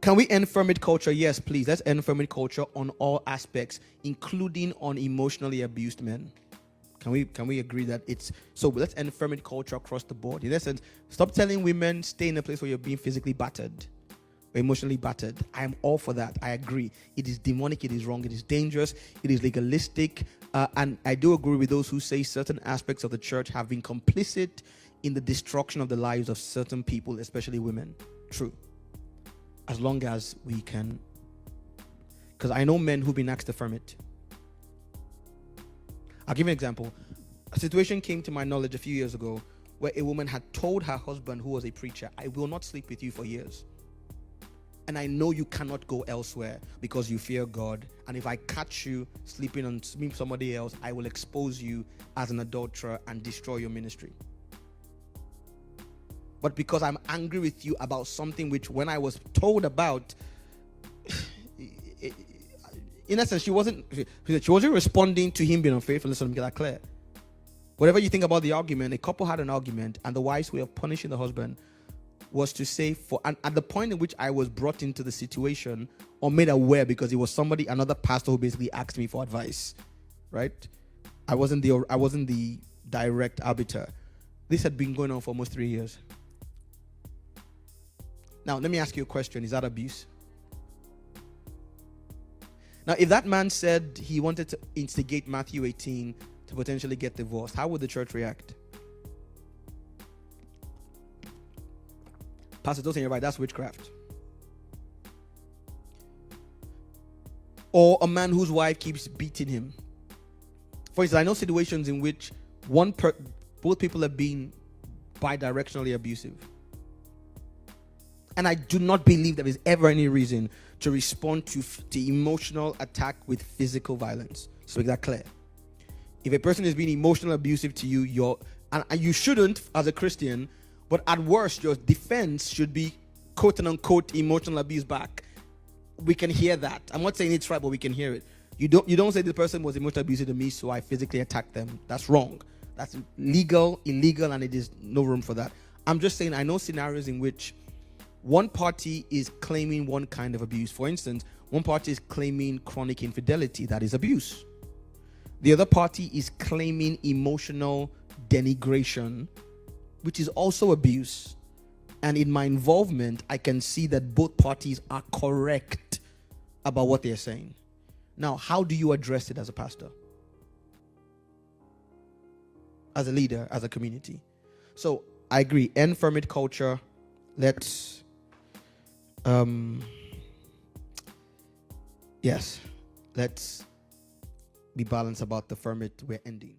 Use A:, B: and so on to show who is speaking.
A: Can we end ferment culture? Yes, please. Let's end ferment culture on all aspects, including on emotionally abused men. Can we agree that it's so? Let's end ferment culture across the board. In essence, stop telling women stay in a place where you're being physically battered or emotionally battered. I am all for that. I agree. It is demonic. It is wrong. It is dangerous. It is legalistic. And I do agree with those who say certain aspects of the church have been complicit in the destruction of the lives of certain people, especially women. True. As long as we can, because I know men who've been asked to ferment. I'll give you an example. A situation came to my knowledge a few years ago where a woman had told her husband, who was a preacher, I will not sleep with you for years. And I know you cannot go elsewhere because you fear God. And if I catch you sleeping on somebody else, I will expose you as an adulterer and destroy your ministry. But because I'm angry with you about something which when I was told about, in essence, she wasn't responding to him being unfaithful. Let me get that clear. Whatever you think about the argument, a couple had an argument, and the wise way of punishing the husband was to say, and at the point in which I was brought into the situation or made aware, because it was another pastor who basically asked me for advice, right? I wasn't the direct arbiter. This had been going on for almost 3 years. Now, let me ask you a question. Is that abuse? Now, if that man said he wanted to instigate Matthew 18 to potentially get divorced, how would the church react? Pastor Tosin, you're right, that's witchcraft. Or a man whose wife keeps beating him. For instance, I know situations in which both people are being bidirectionally abusive. And I do not believe there is ever any reason to respond to emotional attack with physical violence. So make that clear. If a person is being emotionally abusive to you, and you shouldn't as a Christian, but at worst, your defense should be quote unquote emotional abuse back. We can hear that. I'm not saying it's right, but we can hear it. You don't say the person was emotionally abusive to me, so I physically attacked them. That's wrong. That's illegal, and it is no room for that. I'm just saying I know scenarios in which one party is claiming one kind of abuse. For instance, one party is claiming chronic infidelity. That is abuse. The other party is claiming emotional denigration, which is also abuse. And in my involvement, I can see that both parties are correct about what they're saying. Now, how do you address it as a pastor? As a leader, as a community? So, I agree. End ferment culture. Let's be balanced about the ferment we're ending.